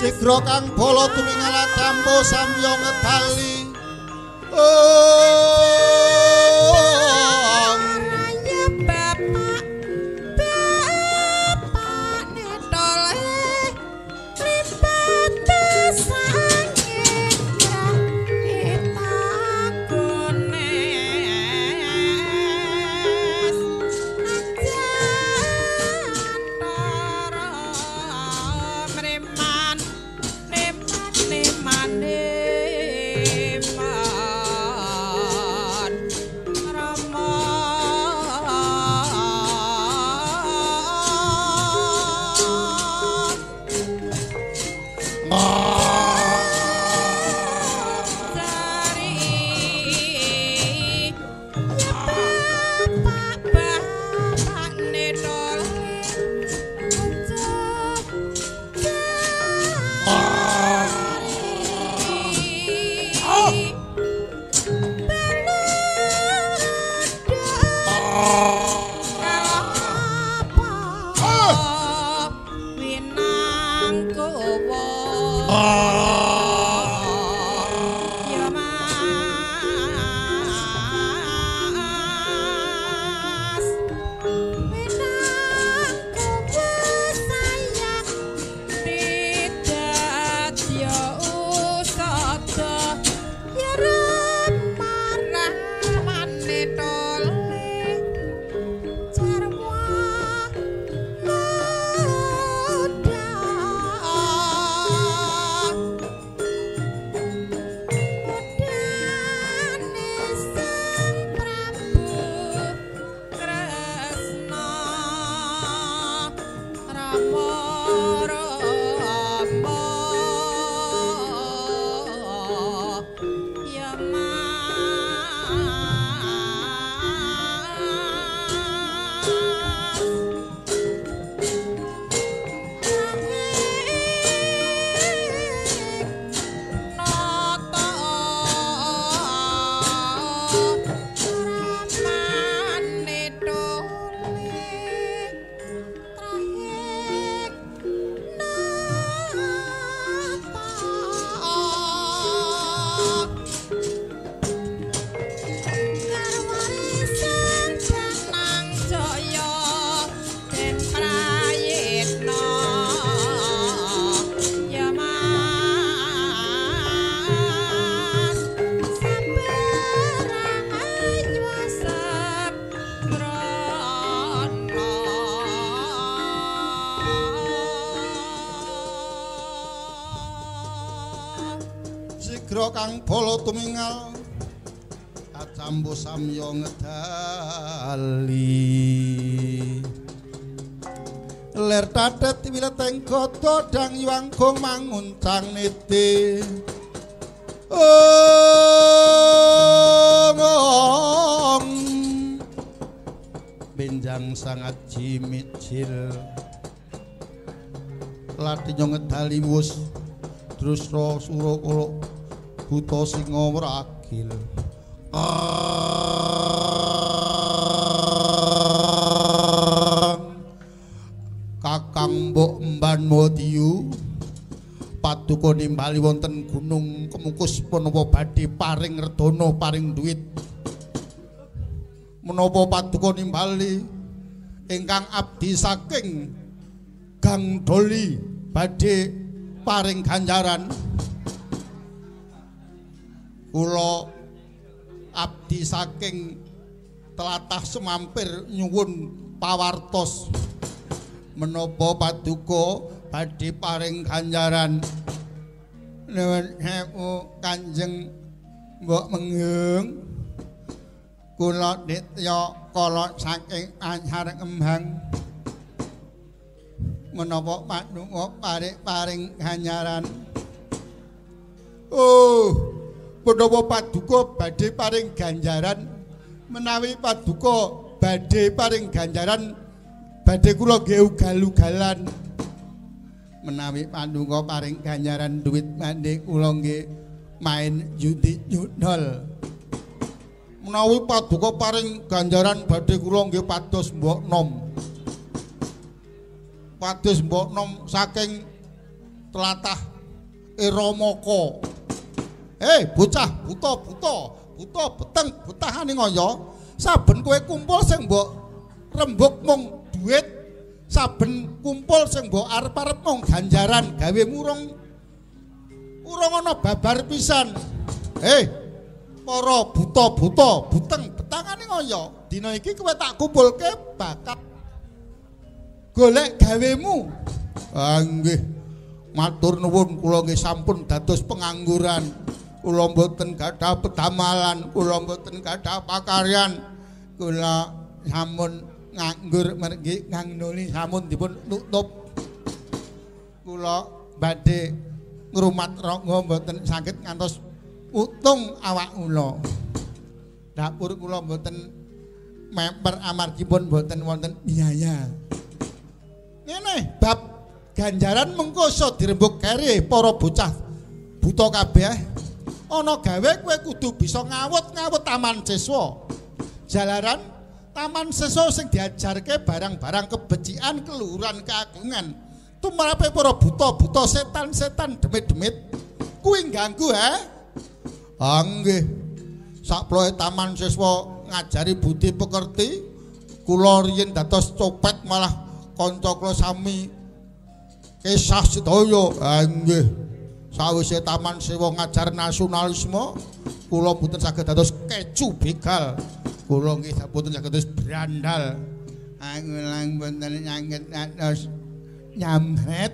Sigra kang bala tumingal campo samya ngedali Sigra kang bala tumingal kacambo samya ngedali ler tatet wileteng gada dang yuwanggung manguncang niti benjang sangat jimicil latinyo ngedali wus Drusra Surakala buta singa wragil Kakang Mbok Mban Madiyu paduka nimbali wonten gunung Kemukus menapa badhe paring redana paring duit menapa paduka nimbali ingkang abdi saking Gang Doli badhe paring ganjaran kula abdi saking tlatah Semampir nyuwun pawartos menapa paduka badhe paring ganjaran nuwun sewu Kanjeng Mbok Menggeng kula ditya kala saking anyar Kembang menapa paduka paring ganjaran menapa paduka badhe paring ganjaran menawi paduka badhe paring ganjaran badhe kula nggih ugal-ugalan menawi paduka paring ganjaran duit badhe kula nggih main judi nyudol menawi paduka paring ganjaran badhe kula nggih pados mbok nom saking tlatah Eramaka. Bocah buta beteng betahane ngoyo. Saben kowe kumpul sing mbok rembug mung dhuwit, saben kumpul sing mbok arep-arep mung ganjaran gawe murung ana babar pisan. Para buta buteng betangane ngoyo. Dina iki kowe tak kumpulke bakat golek gawemu. Nggih. Matur nuwun kula nggih sampun dados pengangguran. Kula mboten gadah pedamalan, kula mboten gadah pakaryan. Kula sampun nganggur mergi ngangnuli sampun dipun tutup. Kula badhe ngrumat rangga mboten saged ngantos utung awak kula. Dapur kula mboten memper amargipun mboten wonten biaya. Ngene bab ganjaran mengko iso dirembug kere para bocah buta kabeh. Ana gawe kowe kudu bisa ngawut-ngawut taman siswa. Jalaran taman siswa sing diajarke barang-barang kebecikan, keluhuran, keagungan. Tumrape para buta-buta setan-setan demit-demit kuwi ganggu nggih. Sakploe taman siswa ngajari budi pekerti. Kula riyin dados copet malah kanca kula sami kisah sedaya. Nggih. Sawise taman siswa ngajar nasionalisme, kula boten saged dados kecu begal. Kula nggih boten saged dados brandal. Angulang boten nyangget ngantos nyamret